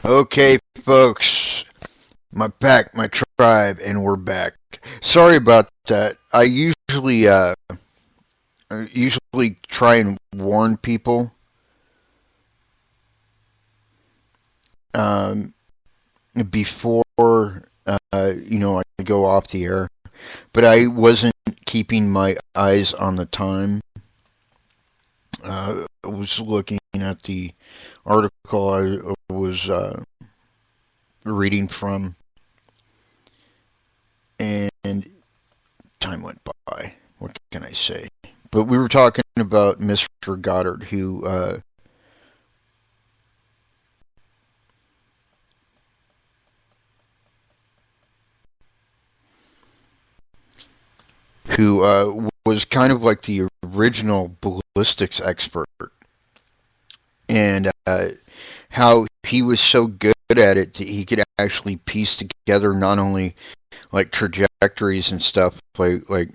Okay, folks, my pack, my tribe, and we're back. Sorry about that. I usually try and warn people um, before I go off the air, but I wasn't keeping my eyes on the time. I was looking at the article I was reading from, and time went by. What can I say? But we were talking about Mr. Goddard, who was kind of like the original ballistics expert, and how he was so good at it that he could actually piece together not only like trajectories and stuff like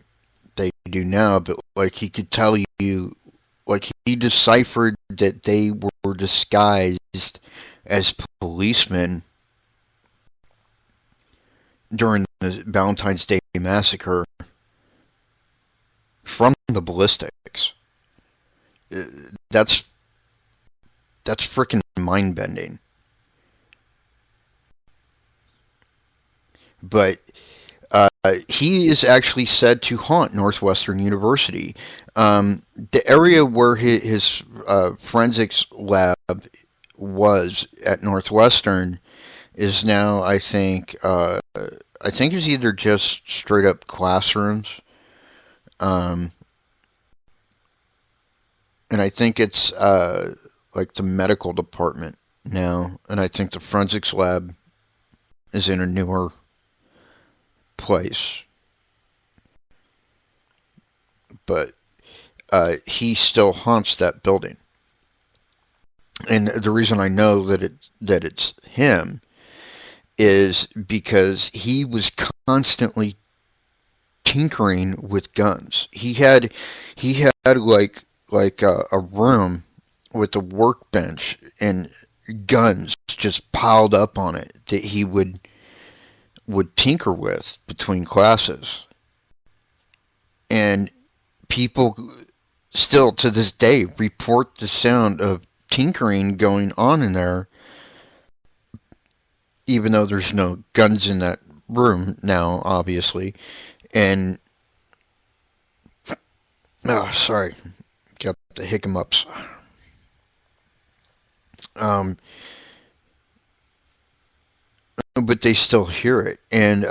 they do now, but like he could tell you, like he deciphered that they were disguised as policemen during the Valentine's Day massacre from the ballistics. Uh, That's that's freaking mind bending. But he is actually said to haunt Northwestern University. The area where his forensics lab was at Northwestern is now, I think it's either just straight up classrooms, um, and I think it's like the medical department now, and I think the forensics lab is in a newer place, but he still haunts that building. And the reason I know that it's him is because he was constantly tinkering with guns. He had like a room with a workbench and guns just piled up on it that he would tinker with between classes. And people still to this day report the sound of tinkering going on in there, even though there's no guns in that room now, obviously. And oh, sorry, got the hiccups. Um, but they still hear it. And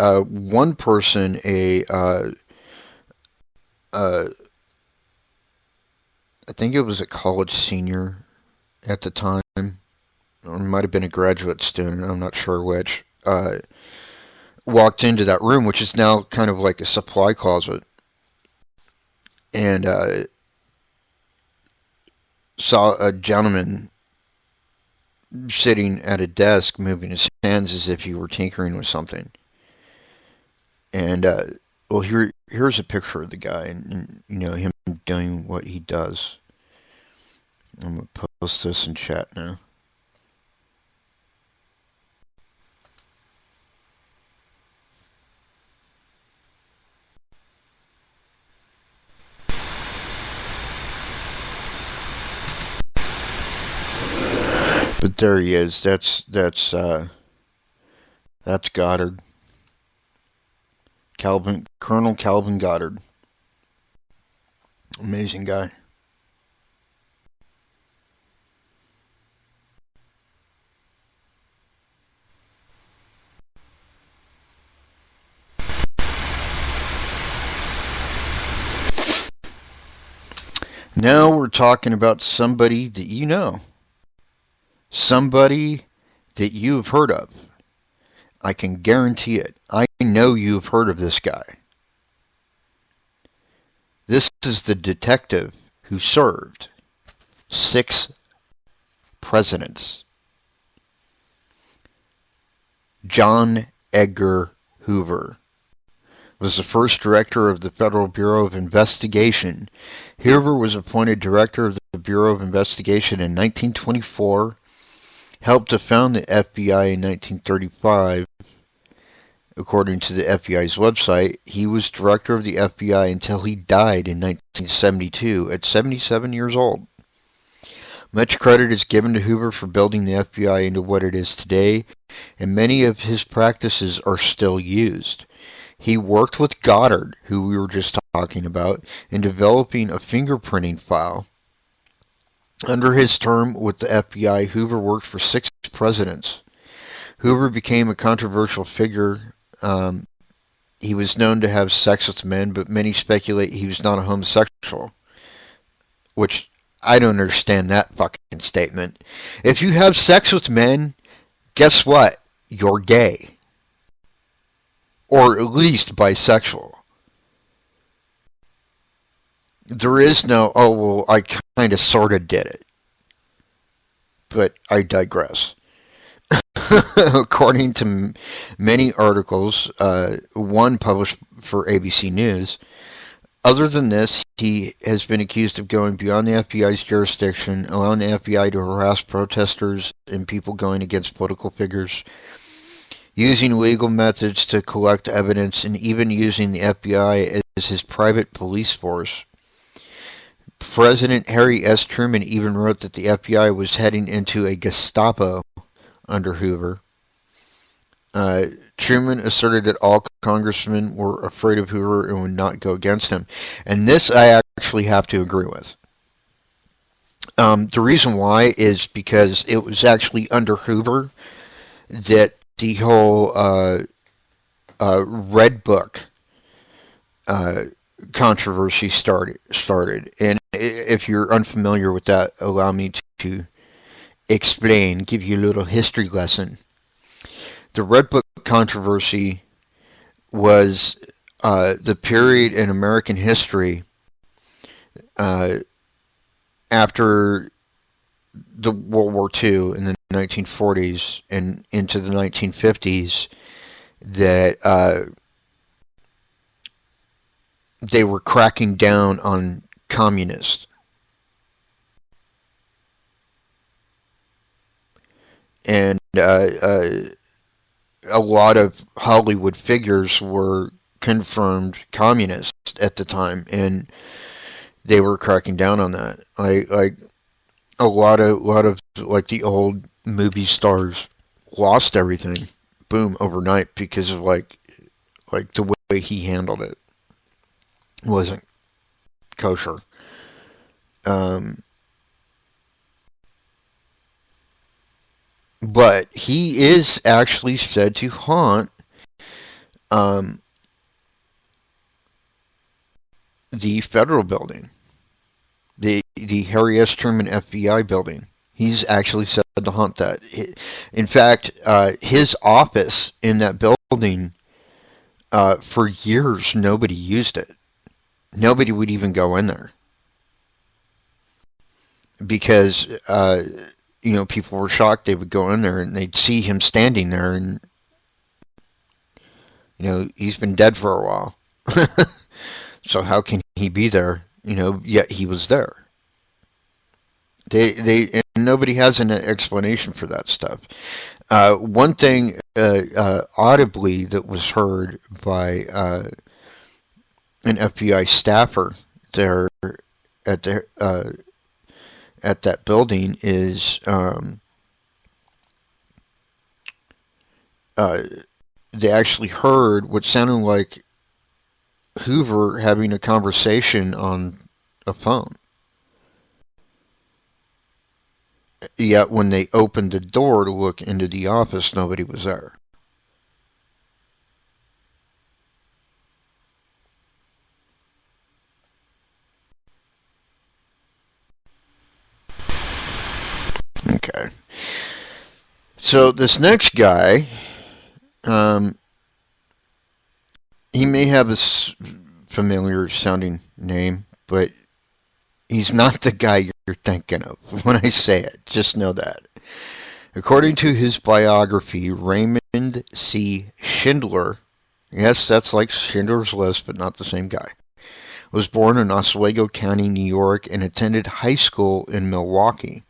one person, uh, I think it was a college senior at the time, or it might have been a graduate student. I'm not sure which. Walked into that room, which is now kind of like a supply closet, and saw a gentleman sitting at a desk, moving his hands as if he were tinkering with something. And well, here's a picture of the guy, and him doing what he does. I'm gonna post this in chat now. But there he is. That's Goddard, Colonel Calvin Goddard. Amazing guy. Now we're talking about somebody that you know. Somebody that you've heard of. I can guarantee it. I know you've heard of this guy. This is the detective who served 6 presidents. John Edgar Hoover was the first director of the Federal Bureau of Investigation. Hoover was appointed director of the Bureau of Investigation in 1924 helped to found the FBI in 1935. According to the FBI's website, he was director of the FBI until he died in 1972 at 77 years old. Much credit is given to Hoover for building the FBI into what it is today, and many of his practices are still used. He worked with Goddard, who we were just talking about, in developing a fingerprinting file. Under his term with the FBI, Hoover worked for 6 presidents. Hoover became a controversial figure. He was known to have sex with men, but many speculate he was not a homosexual, which I don't understand that fucking statement. If you have sex with men, guess what? You're gay. Or at least bisexual. There is no, oh, well, I kind of sort of did it. But I digress. According to many articles, one published for ABC News, other than this, he has been accused of going beyond the FBI's jurisdiction, allowing the FBI to harass protesters and people going against political figures, using legal methods to collect evidence, and even using the FBI as his private police force. President Harry S. Truman even wrote that the FBI was heading into a Gestapo under Hoover. Truman asserted that all congressmen were afraid of Hoover and would not go against him. And this I actually have to agree with. The reason why is because it was actually under Hoover that the whole Red Book controversy started. And if you're unfamiliar with that, allow me to explain, give you a little history lesson. The Red Book controversy was the period in American history after the World War II in the 1940s and into the 1950s that they were cracking down on communists. And a lot of Hollywood figures were confirmed communists at the time, and they were cracking down on that. Like a lot of like the old movie stars lost everything, boom, overnight because of like the way he handled it wasn't kosher. But he is actually said to haunt the federal building, the Harry S. Truman FBI building. He's actually said to haunt that. In fact, his office in that building, for years, nobody used it. Nobody would even go in there because people were shocked. They would go in there and they'd see him standing there, and he's been dead for a while. So how can he be there? Yet he was there. And nobody has an explanation for that stuff. One thing audibly that was heard by an FBI staffer there at that building is they actually heard what sounded like Hoover having a conversation on a phone. Yet when they opened the door to look into the office, nobody was there. Okay. So this next guy, he may have a familiar sounding name, but he's not the guy you're thinking of when I say it. Just know that. According to his biography, Raymond C. Schindler, yes, that's like Schindler's List, but not the same guy, was born in Oswego County, New York, and attended high school in Milwaukee.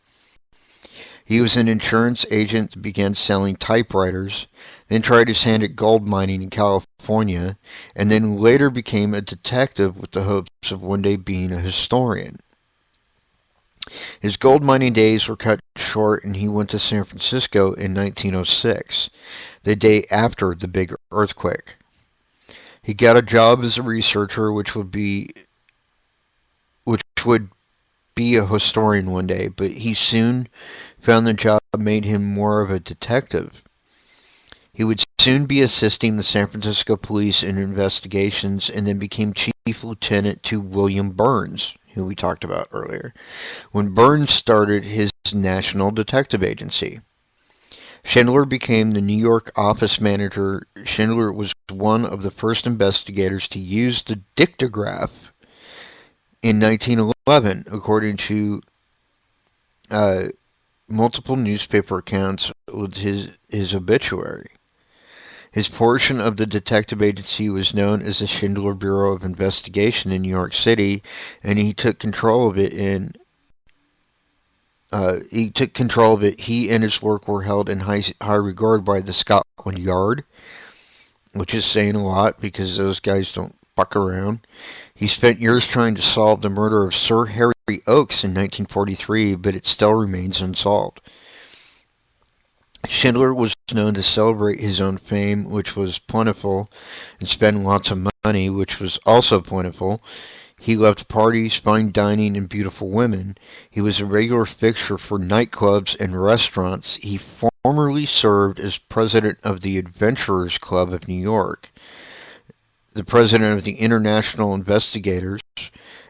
He was an insurance agent that began selling typewriters, then tried his hand at gold mining in California, and then later became a detective with the hopes of one day being a historian. His gold mining days were cut short and he went to San Francisco in 1906, the day after the big earthquake. He got a job as a researcher, which would be a historian one day, but he soon found the job made him more of a detective. He would soon be assisting the San Francisco police in investigations and then became chief lieutenant to William Burns, who we talked about earlier, when Burns started his National Detective Agency. Schindler became the New York office manager. Schindler was one of the first investigators to use the dictograph in 1911, according to multiple newspaper accounts with his obituary. His portion of the detective agency was known as the Schindler Bureau of Investigation in New York City, and he took control of it. He and his work were held in high regard by the Scotland Yard, which is saying a lot because those guys don't fuck around. He spent years trying to solve the murder of Sir Harry Oakes in 1943, but it still remains unsolved. Schindler was known to celebrate his own fame, which was plentiful, and spend lots of money, which was also plentiful. He loved parties, fine dining, and beautiful women. He was a regular fixture for nightclubs and restaurants. He formerly served as president of the Adventurers Club of New York, the president of the International Investigators,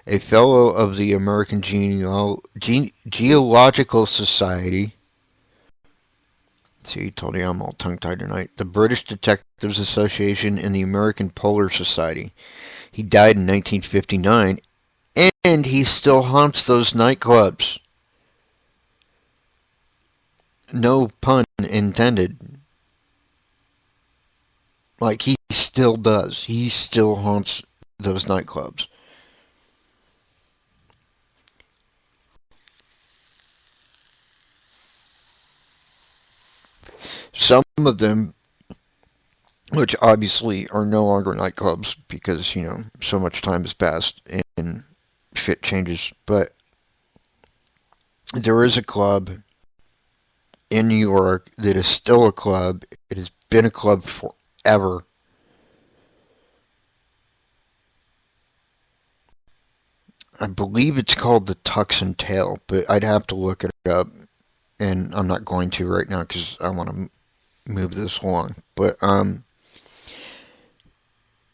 a fellow of the American Geological Society. See, told you I'm all tongue-tied tonight. The British Detectives Association and the American Polar Society. He died in 1959, and he still haunts those nightclubs. No pun intended. Like, he still does. He still haunts those nightclubs. Some of them, which obviously are no longer nightclubs because, so much time has passed and shit changes. But there is a club in New York that is still a club. It has been a club forever. I believe it's called the Tux and Tail, but I'd have to look it up. And I'm not going to right now because I want to move this along. But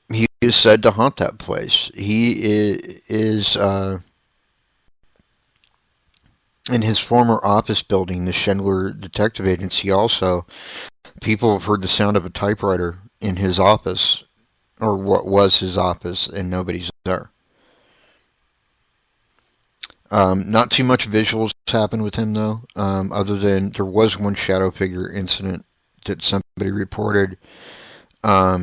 he is said to haunt that place. He is in his former office building, the Schindler Detective Agency. Also, people have heard the sound of a typewriter in his office, or what was his office, and nobody's there. Not too much visuals happened with him, though, other than there was one shadow figure incident that somebody reported. But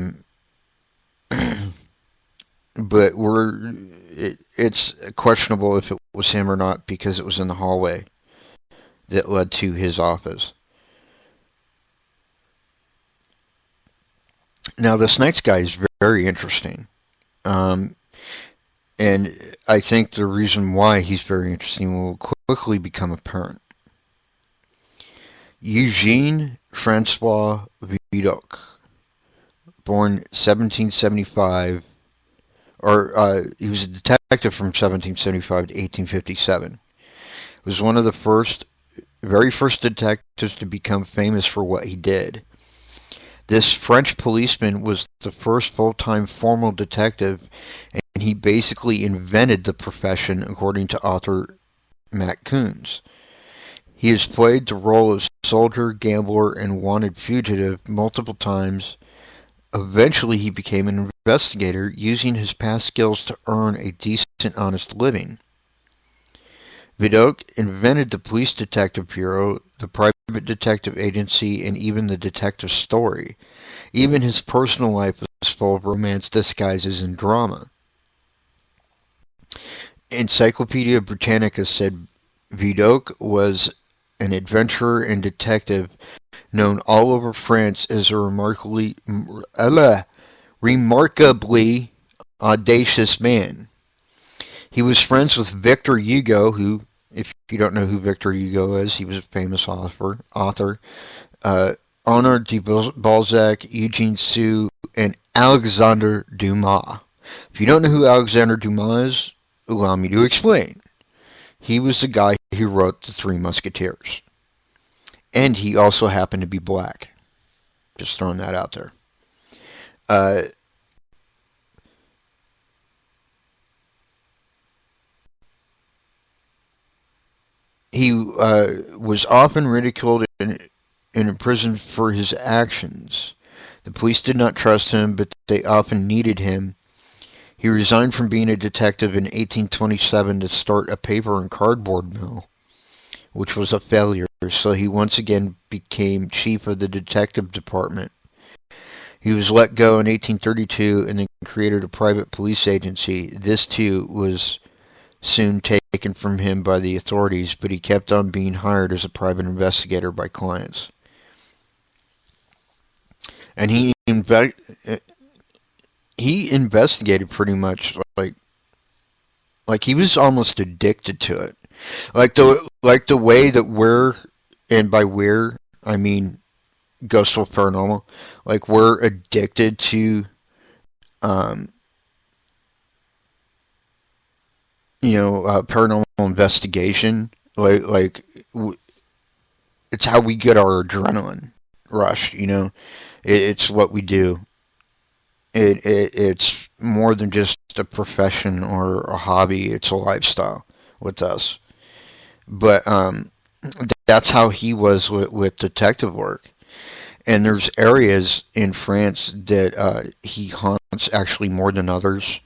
it's questionable if it was him or not because it was in the hallway that led to his office. Now, this Knights guy is very interesting. And I think the reason why he's very interesting will quickly become apparent. Eugene Francois Vidocq, born 1775, he was a detective from 1775 to 1857. Was one of the very first detectives to become famous for what he did. This French policeman was the first full-time formal detective, and he basically invented the profession, according to author Matt Coons. He has played the role of soldier, gambler, and wanted fugitive multiple times. Eventually, he became an investigator, using his past skills to earn a decent, honest living. Vidocq invented the Police Detective Bureau, the Private Detective Agency, and even the detective story. Even his personal life was full of romance, disguises, and drama. Encyclopedia Britannica said Vidocq was an adventurer and detective known all over France as a remarkably audacious man. He was friends with Victor Hugo, who, if you don't know who Victor Hugo is, he was a famous author. Uh, Honor de Balzac, Eugene Sue, and Alexandre Dumas. If you don't know who Alexandre Dumas is, allow me to explain. He was the guy who wrote The Three Musketeers. And he also happened to be black. Just throwing that out there. He was often ridiculed and imprisoned for his actions. The police did not trust him, but they often needed him. He resigned from being a detective in 1827 to start a paper and cardboard mill, which was a failure, so he once again became chief of the detective department. He was let go in 1832 and then created a private police agency. This, too, was soon taken from him by the authorities, but he kept on being hired as a private investigator by clients. And he investigated pretty much like he was almost addicted to it. Like the way that we're, and by we're I mean Ghostful Paranormal, like we're addicted to paranormal investigation. It's how we get our adrenaline rush. It's what we do. It's more than just a profession or a hobby. It's a lifestyle with us. But that's how he was with detective work. And there's areas in France that he haunts actually more than others.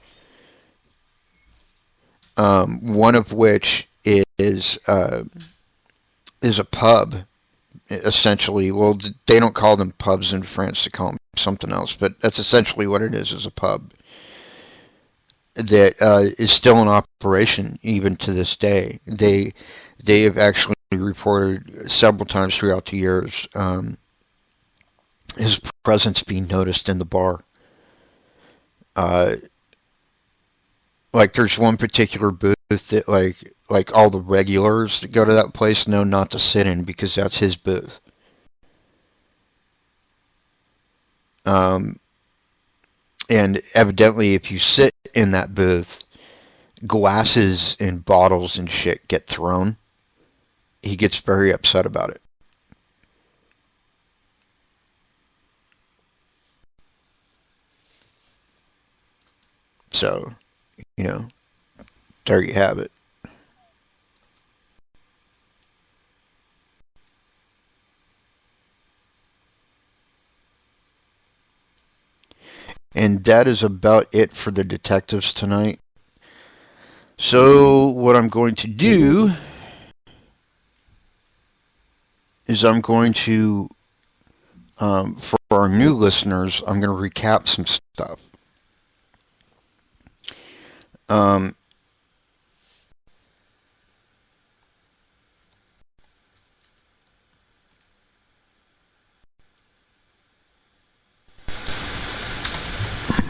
One of which is a pub, essentially. Well, they don't call them pubs in France; they call them something else. But that's essentially what it is a pub that is still in operation even to this day. They have actually reported several times throughout the years his presence being noticed in the bar. Like there's one particular booth that like all the regulars that go to that place know not to sit in because that's his booth. And evidently if you sit in that booth, glasses and bottles and shit get thrown. He gets very upset about it. So, there you have it. And that is about it for the detectives tonight. So, what I'm going to do is I'm going to, for our new listeners, I'm going to recap some stuff.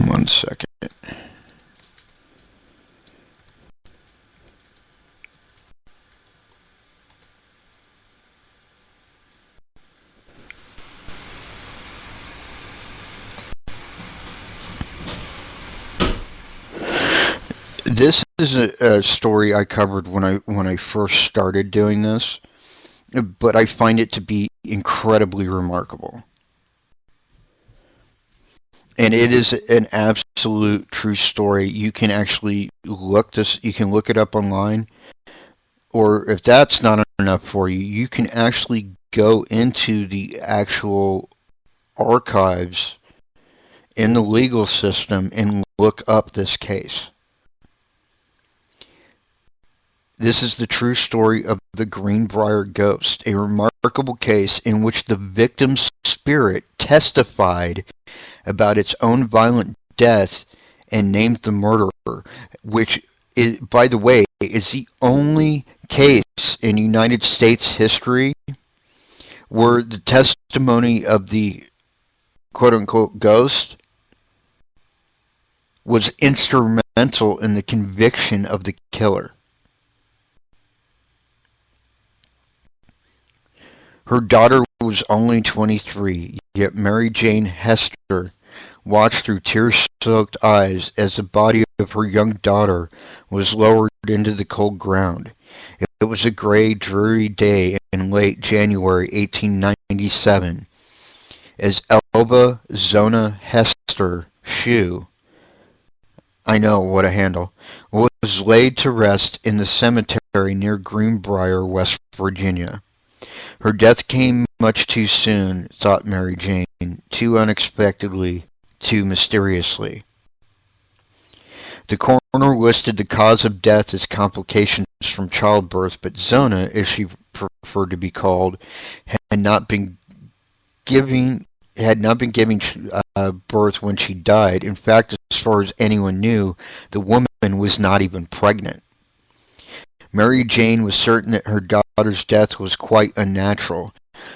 One second. This is a story I covered when I first started doing this, but I find it to be incredibly remarkable. And it is an absolute true story. You can actually you can look it up online, or if that's not enough for you, you can actually go into the actual archives in the legal system and look up this case. This is the true story of the Greenbrier Ghost, a remarkable case in which the victim's spirit testified about its own violent death and named the murderer, which, is, by the way, is the only case in United States history where the testimony of the quote-unquote ghost was instrumental in the conviction of the killer. Her daughter was only 23, yet Mary Jane Hester watched through tear-soaked eyes as the body of her young daughter was lowered into the cold ground. It was a gray, dreary day in late January 1897 as Elva Zona Hester Shue, I know, what a handle, was laid to rest in the cemetery near Greenbrier, West Virginia. Her death came much too soon, thought Mary Jane, too unexpectedly, too mysteriously. The coroner listed the cause of death as complications from childbirth, but Zona, as she preferred to be called, had not been giving birth when she died. In fact, as far as anyone knew, the woman was not even pregnant. Mary Jane was certain that her daughter's death was quite unnatural.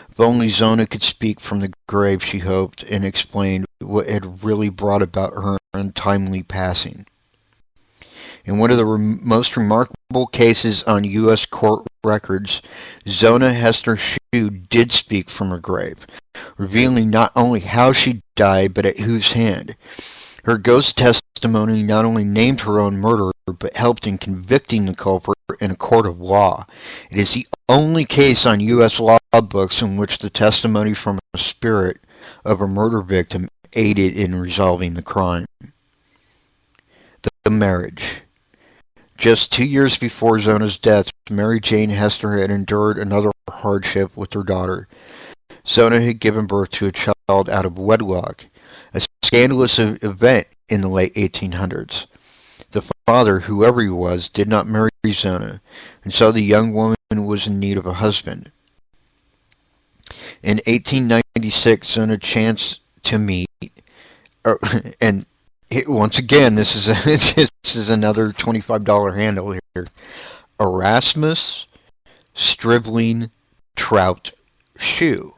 If only Zona could speak from the grave, she hoped, and explain what had really brought about her untimely passing. In one of the most remarkable cases on U.S. court records, Zona Hester Shue did speak from her grave, revealing not only how she died, but at whose hand. Her ghost testimony not only named her own murderer, but helped in convicting the culprit in a court of law. It is the only case on U.S. law books in which the testimony from a spirit of a murder victim aided in resolving the crime. The marriage. Just 2 years before Zona's death, Mary Jane Hester had endured another hardship with her daughter. Zona had given birth to a child out of wedlock, a scandalous event in the late 1800s. The father, whoever he was, did not marry Zona, and so the young woman was in need of a husband. In 1896, Zona chanced to meet, and once again, this is another $25 handle here, Erasmus Stribling Trout Shue,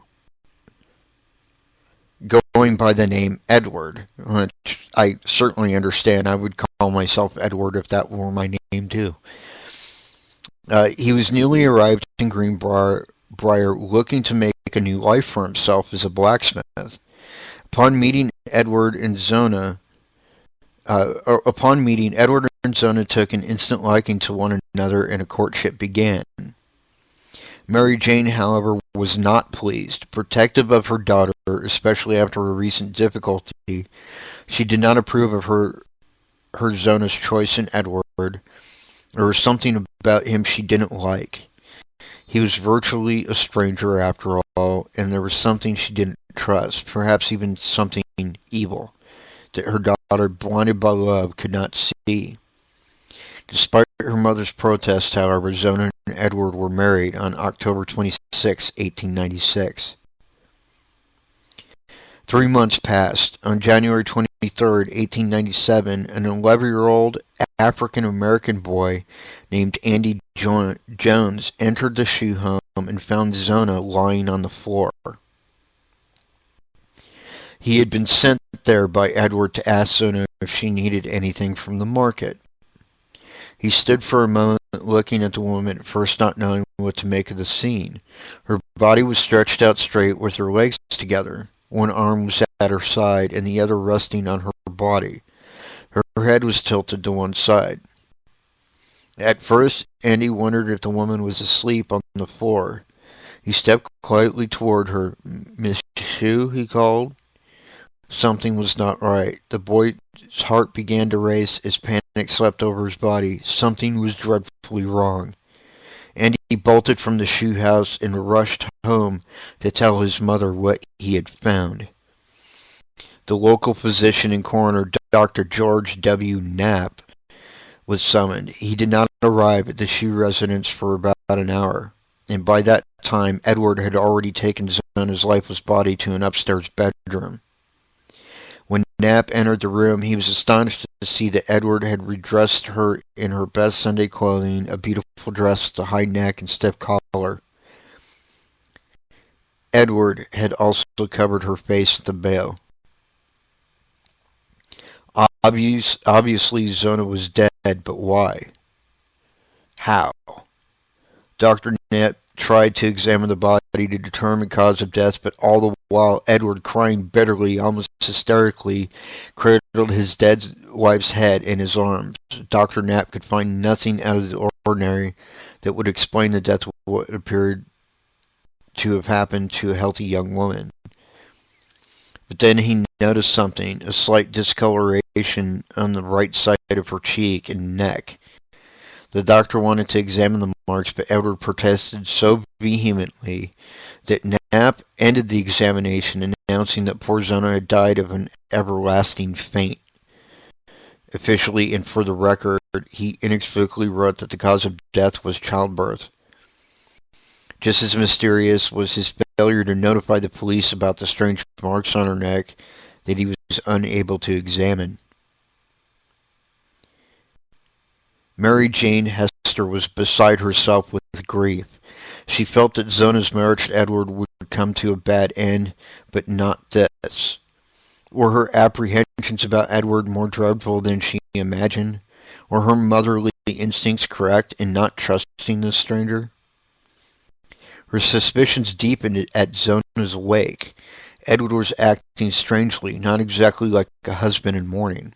going by the name Edward, which I certainly understand. I would call myself Edward if that were my name too. He was newly arrived in Greenbrier, looking to make a new life for himself as a blacksmith. Upon meeting Edward and Zona took an instant liking to one another, and a courtship began. Mary Jane, however, was not pleased. Protective of her daughter, especially after a recent difficulty, she did not approve of her Zona's choice in Edward. There was something about him she didn't like. He was virtually a stranger after all, and there was something she didn't trust, perhaps even something evil, that her daughter, blinded by love, could not see. Despite her mother's protests, however, Zona and Edward were married on October 26, 1896. 3 months passed. On January 23, 1897, an 11-year-old African-American boy named Andy Jones entered the Shue home and found Zona lying on the floor. He had been sent there by Edward to ask Zona if she needed anything from the market. He stood for a moment looking at the woman, at first not knowing what to make of the scene. Her body was stretched out straight with her legs together. One arm was at her side and the other resting on her body. Her head was tilted to one side. At first, Andy wondered if the woman was asleep on the floor. He stepped quietly toward her. "Miss Shue," he called. Something was not right. The boy's heart began to race as panic swept over his body. Something was dreadfully wrong. Andy bolted from the Shue house and rushed home to tell his mother what he had found. The local physician and coroner, Dr. George W. Knapp, was summoned. He did not arrive at the Shue residence for about an hour, and by that time Edward had already taken Zona's lifeless body to an upstairs bedroom. When Knapp entered the room, he was astonished to see that Edward had redressed her in her best Sunday clothing, a beautiful dress with a high neck and stiff collar. Edward had also covered her face with a veil. Obviously, Zona was dead, but why? How? Dr. Knapp tried to examine the body to determine cause of death, but all the while Edward, crying bitterly, almost hysterically, cradled his dead wife's head in his arms. Dr. Knapp could find nothing out of the ordinary that would explain the death of what appeared to have happened to a healthy young woman. But then he noticed something, a slight discoloration on the right side of her cheek and neck. The doctor wanted to examine the marks, but Edward protested so vehemently that Knapp ended the examination, announcing that poor Zona had died of an everlasting faint. Officially and for the record, he inexplicably wrote that the cause of death was childbirth. Just as mysterious was his failure to notify the police about the strange marks on her neck that he was unable to examine. Mary Jane Hester was beside herself with grief. She felt that Zona's marriage to Edward would come to a bad end, but not this. Were her apprehensions about Edward more dreadful than she imagined? Were her motherly instincts correct in not trusting this stranger? Her suspicions deepened at Zona's wake. Edward was acting strangely, not exactly like a husband in mourning.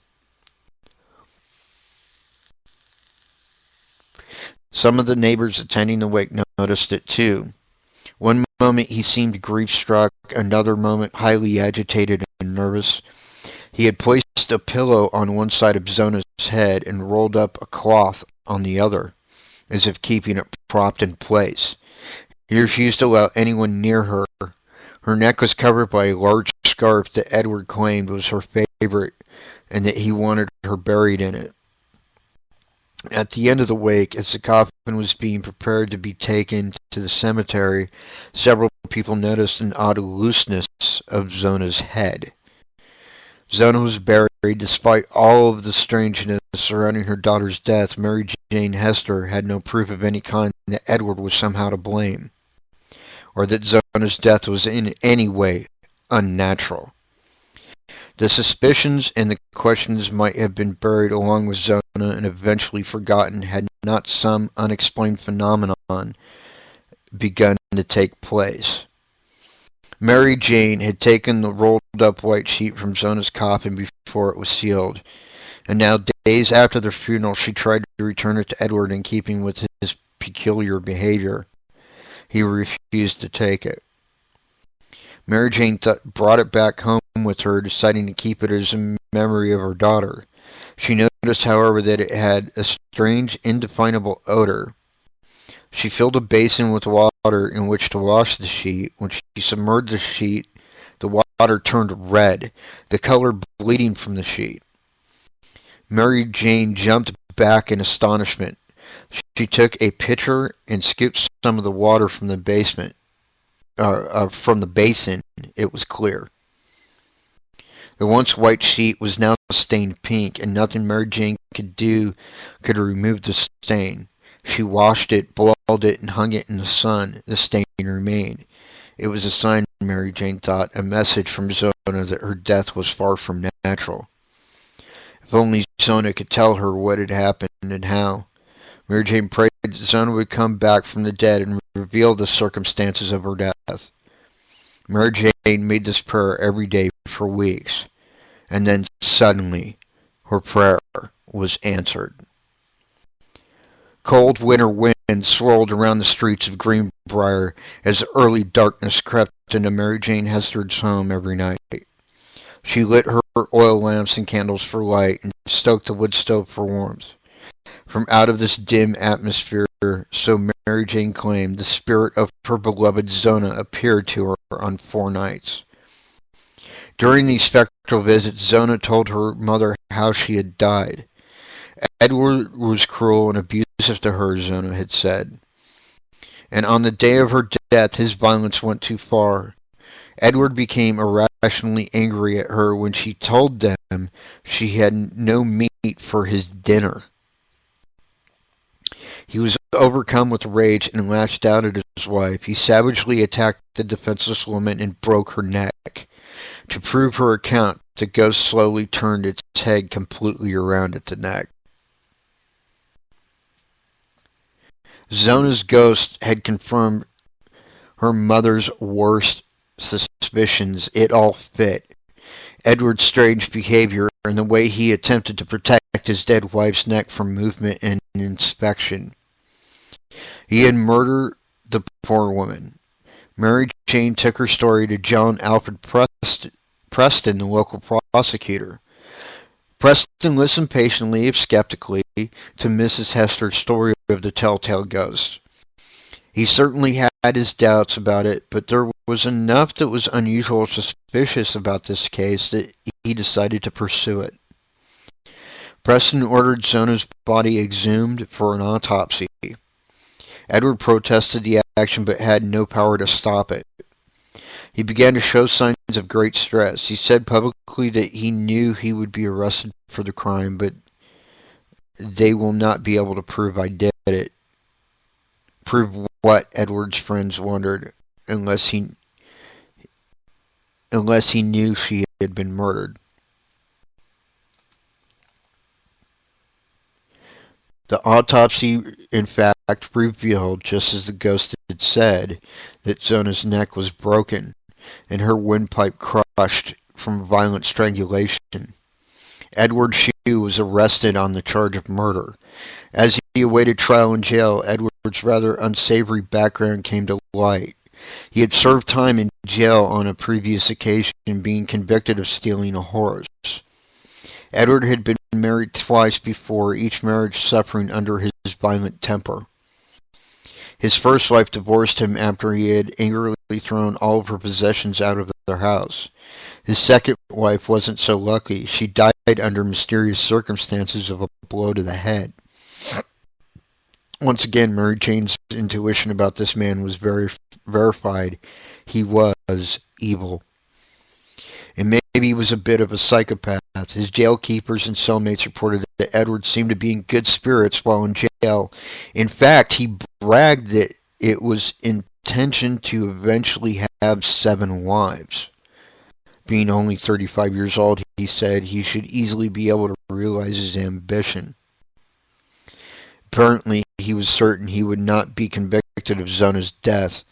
Some of the neighbors attending the wake noticed it too. One moment he seemed grief-struck, another moment highly agitated and nervous. He had placed a pillow on one side of Zona's head and rolled up a cloth on the other, as if keeping it propped in place. He refused to allow anyone near her. Her neck was covered by a large scarf that Edward claimed was her favorite, and that he wanted her buried in it. At the end of the wake, as the coffin was being prepared to be taken to the cemetery, several people noticed an odd looseness of Zona's head. Zona was buried. Despite all of the strangeness surrounding her daughter's death, Mary Jane Hester had no proof of any kind that Edward was somehow to blame, or that Zona's death was in any way unnatural. The suspicions and the questions might have been buried along with Zona and eventually forgotten had not some unexplained phenomenon begun to take place. Mary Jane had taken the rolled-up white sheet from Zona's coffin before it was sealed, and now, days after the funeral, she tried to return it to Edward in keeping with his peculiar behavior. He refused to take it. Mary Jane brought it back home with her, deciding to keep it as a memory of her daughter. She noticed, however, that it had a strange, indefinable odor. She filled a basin with water in which to wash the sheet. When she submerged the sheet, the water turned red, the color bleeding from the sheet. Mary Jane jumped back in astonishment. She took a pitcher and scooped some of the water from the basin. It was clear. The once white sheet was now stained pink, and nothing Mary Jane could do could remove the stain. She washed it, boiled it, and hung it in the sun. The stain remained. It was a sign, Mary Jane thought, a message from Zona that her death was far from natural. If only Zona could tell her what had happened and how. Mary Jane prayed that Zona would come back from the dead and reveal the circumstances of her death. Mary Jane made this prayer every day for weeks, and then suddenly her prayer was answered. Cold winter winds swirled around the streets of Greenbrier as early darkness crept into Mary Jane Hester's home every night. She lit her oil lamps and candles for light and stoked the wood stove for warmth. From out of this dim atmosphere, so Mary Jane claimed, the spirit of her beloved Zona appeared to her on 4 nights. During these spectral visits, Zona told her mother how she had died. Edward was cruel and abusive to her, Zona had said. And on the day of her death, his violence went too far. Edward became irrationally angry at her when she told them she had no meat for his dinner. He was overcome with rage and lashed out at his wife. He savagely attacked the defenseless woman and broke her neck. To prove her account, the ghost slowly turned its head completely around at the neck. Zona's ghost had confirmed her mother's worst suspicions. It all fit. Edward's strange behavior and the way he attempted to protect his dead wife's neck from movement and inspection. He had murdered the poor woman. Mary Jane took her story to John Alfred Preston, the local prosecutor. Preston listened patiently, if skeptically, to Mrs. Hester's story of the telltale ghost. He certainly had his doubts about it, but there was enough that was unusual or suspicious about this case that he decided to pursue it. Preston ordered Zona's body exhumed for an autopsy. Edward protested the action but had no power to stop it. He began to show signs of great stress. He said publicly that he knew he would be arrested for the crime, but they will not be able to prove I did it. Prove what, Edward's friends wondered, unless he knew she had been murdered. The autopsy, in fact, revealed, just as the ghost had said, that Zona's neck was broken and her windpipe crushed from violent strangulation. Edward Shue was arrested on the charge of murder. As he awaited trial in jail, Edward's rather unsavory background came to light. He had served time in jail on a previous occasion, being convicted of stealing a horse. Edward had been married twice before, each marriage suffering under his violent temper. His first wife divorced him after he had angrily thrown all of her possessions out of their house. His second wife wasn't so lucky. She died under mysterious circumstances of a blow to the head. Once again, Mary Jane's intuition about this man was verified. He was evil. And maybe he was a bit of a psychopath. His jail keepers and cellmates reported that Edward seemed to be in good spirits while in jail. In fact, he bragged that it was intention to eventually have 7 wives. Being only 35 years old, he said he should easily be able to realize his ambition. Apparently, he was certain he would not be convicted of Zona's death.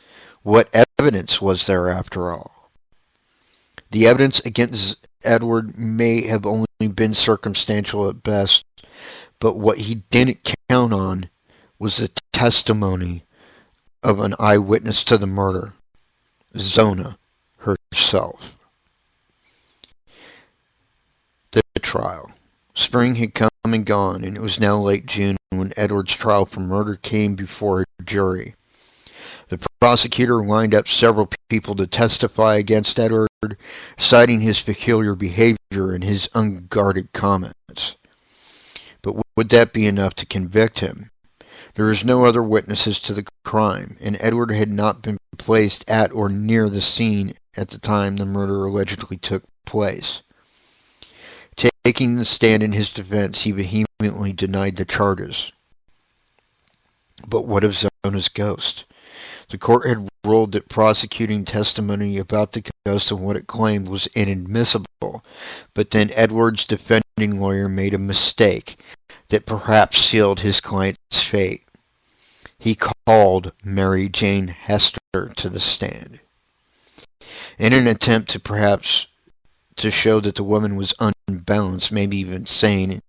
What evidence was there, after all? The evidence against Edward may have only been circumstantial at best, but what he didn't count on was the testimony of an eyewitness to the murder, Zona herself. The trial. Spring had come and gone, and it was now late June when Edward's trial for murder came before a jury. The prosecutor lined up several people to testify against Edward, citing his peculiar behavior and his unguarded comments. But would that be enough to convict him? There was no other witnesses to the crime, and Edward had not been placed at or near the scene at the time the murder allegedly took place. Taking the stand in his defense, he vehemently denied the charges. But what of Zona's ghost? The court had ruled that prosecuting testimony about the ghost and what it claimed was inadmissible, but then Edward's defending lawyer made a mistake that perhaps sealed his client's fate. He called Mary Jane Hester to the stand. In an attempt to perhaps to show that the woman was unbalanced, maybe even sane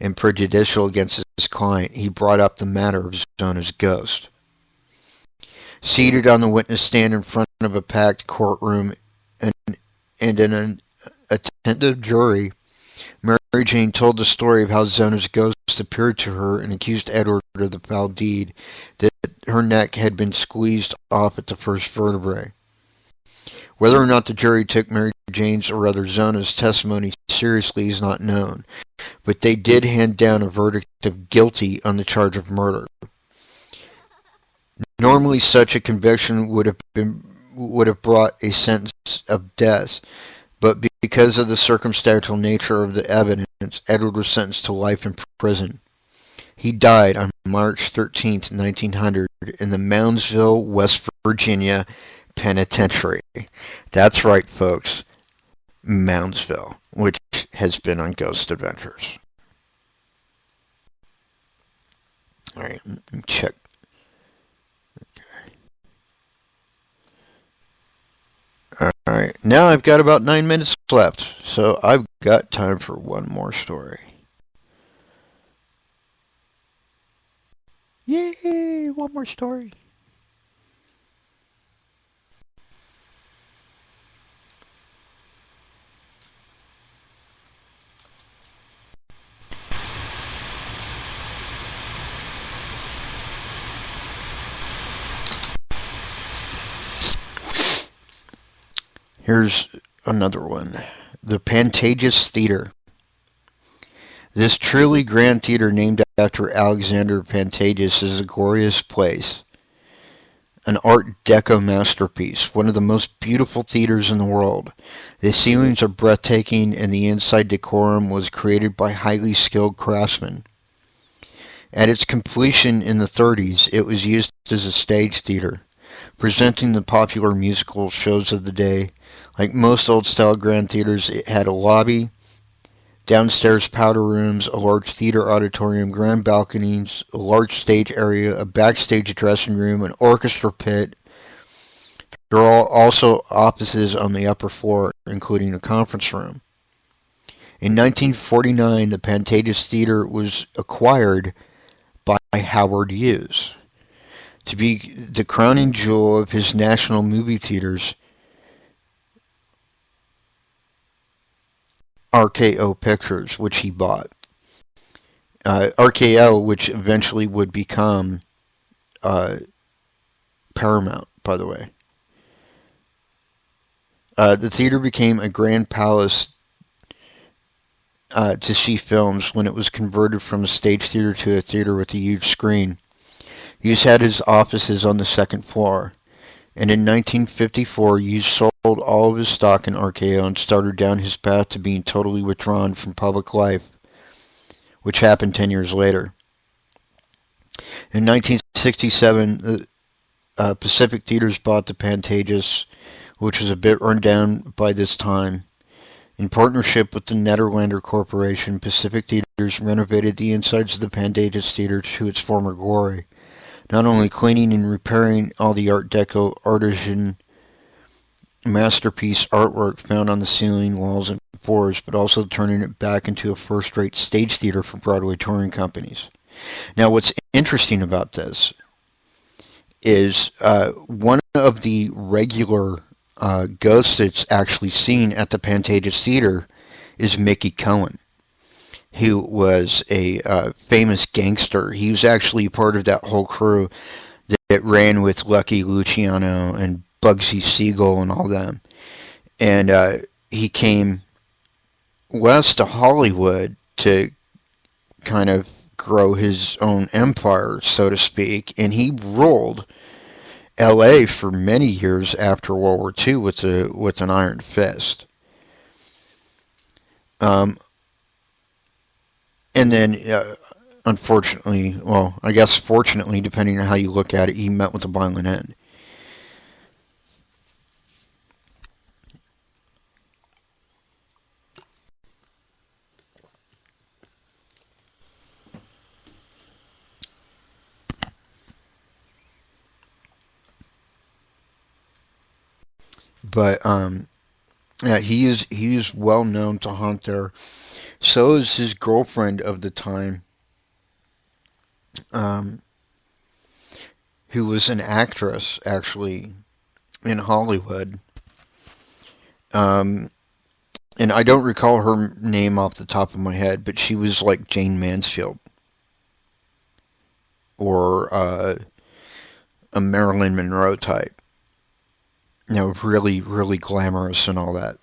and prejudicial against his client, he brought up the matter of Zona's ghost. Seated on the witness stand in front of a packed courtroom and an attentive jury, Mary Jane told the story of how Zona's ghost appeared to her and accused Edward of the foul deed, that her neck had been squeezed off at the first vertebrae. Whether or not the jury took Mary Jane's, or rather Zona's, testimony seriously is not known, but they did hand down a verdict of guilty on the charge of murder. Normally, such a conviction would would have brought a sentence of death, but because of the circumstantial nature of the evidence, Edward was sentenced to life in prison. He died on March 13th, 1900, in the Moundsville, West Virginia Penitentiary. That's right, folks. Moundsville, which has been on Ghost Adventures. Alright, let me check. Okay. Alright, now I've got about 9 minutes left, so I've got time for one more story. Yay! One more story. Here's another one. The Pantages Theater. This truly grand theater, named after Alexander Pantages, is a glorious place. An Art Deco masterpiece, one of the most beautiful theaters in the world. The ceilings are breathtaking, and the inside decorum was created by highly skilled craftsmen. At its completion in the 30s, it was used as a stage theater, presenting the popular musical shows of the day. Like most old-style grand theaters, it had a lobby, downstairs powder rooms, a large theater auditorium, grand balconies, a large stage area, a backstage dressing room, an orchestra pit. There are also offices on the upper floor, including a conference room. In 1949, the Pantages Theater was acquired by Howard Hughes. To be the crowning jewel of his national movie theaters, RKO Pictures, which he bought. RKO, which eventually would become Paramount, by the way. The theater became a grand palace to see films when it was converted from a stage theater to a theater with a huge screen. Hughes had his offices on the second floor, and in 1954 Hughes sold all of his stock in RKO and started down his path to being totally withdrawn from public life, which happened 10 years later. In 1967, the Pacific Theaters bought the Pantages, which was a bit run down by this time. In partnership with the Nederlander Corporation, Pacific Theaters renovated the insides of the Pantages Theater to its former glory, not only cleaning and repairing all the Art Deco artisan masterpiece artwork found on the ceiling, walls, and floors, but also turning it back into a first-rate stage theater for Broadway touring companies. Now, what's interesting about this is one of the regular ghosts that's actually seen at the Pantages Theater is Mickey Cohen, who was a famous gangster. He was actually part of that whole crew that ran with Lucky Luciano and Bugsy Siegel and all them. And he came west to Hollywood to kind of grow his own empire, so to speak, and he ruled L.A. for many years after World War II with an iron fist. And then, unfortunately, well, I guess fortunately, depending on how you look at it, he met with a violent end. But yeah, he is well known to haunt there. So is his girlfriend of the time, who was an actress actually in Hollywood. And I don't recall her name off the top of my head, but she was like Jane Mansfield or a Marilyn Monroe type. You know, really, really glamorous and all that.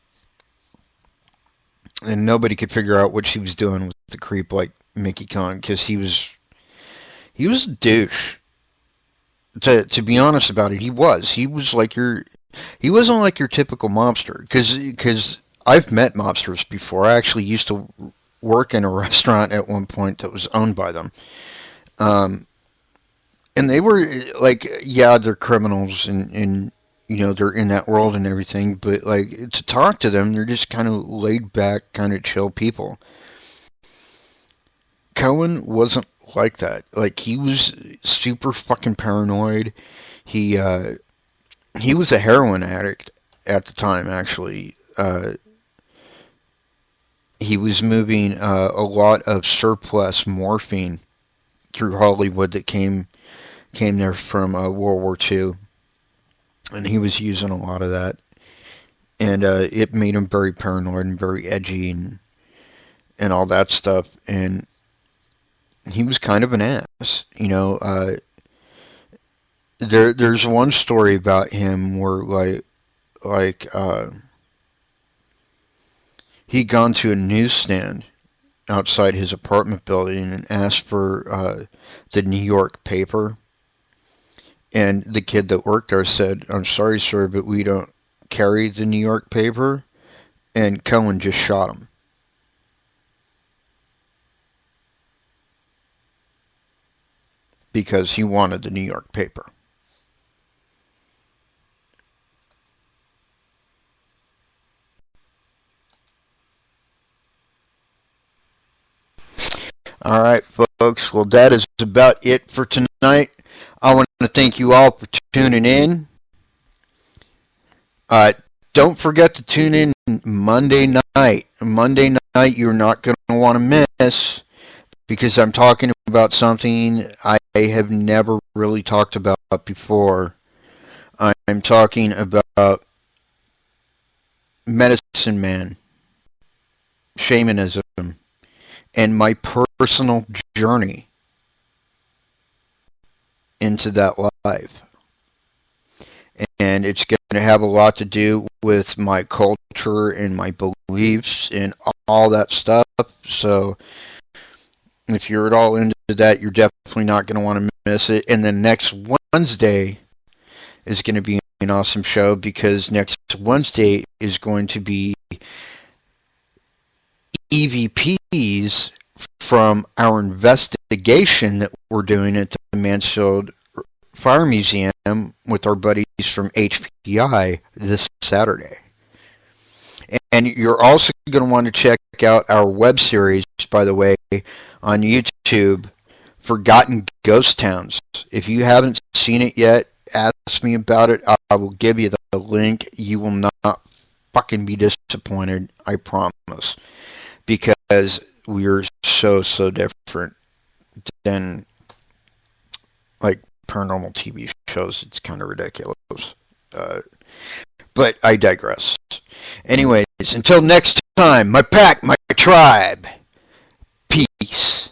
And nobody could figure out what she was doing with the creep like Mickey Cohen, because he was a douche. To be honest about it, he was like He wasn't like your typical mobster, because I've met mobsters before. I actually used to work in a restaurant at one point that was owned by them. Um, and they were like, yeah, they're criminals, and they're in that world and everything, but like to talk to them, they're just kind of laid back, kind of chill people. Cohen wasn't like that. Like, he was super fucking paranoid. He uh, he was a heroin addict at the time. Actually, he was moving a lot of surplus morphine through Hollywood that came there from World War II, and he was using a lot of that, and it made him very paranoid and very edgy and all that stuff, and he was kind of an ass. There's one story about him where like he'd gone to a newsstand outside his apartment building and asked for the New York paper. And the kid that worked there said, "I'm sorry, sir, but we don't carry the New York paper." And Cohen just shot him because he wanted the New York paper. All right, folks. Well, that is about it for tonight. I want to thank you all for tuning in. Uh, don't forget to tune in Monday night. Monday night, you're not going to want to miss, because I'm talking about something I have never really talked about before. I'm talking about medicine man, shamanism, and my personal journey into that life. And it's going to have a lot to do with my culture and my beliefs and all that stuff. So if you're at all into that, you're definitely not going to want to miss it. And then next Wednesday is going to be an awesome show, because next Wednesday is going to be EVPs from our investigation that we're doing at the Mansfield Fire Museum with our buddies from HPI this Saturday. And you're also going to want to check out our web series, by the way, on YouTube, Forgotten Ghost Towns. If you haven't seen it yet, ask me about it. I will give you the link. You will not fucking be disappointed, I promise. Because we're so different than like paranormal TV shows. It's kind of ridiculous. But I digress. Anyways, until next time, my pack, my tribe. Peace.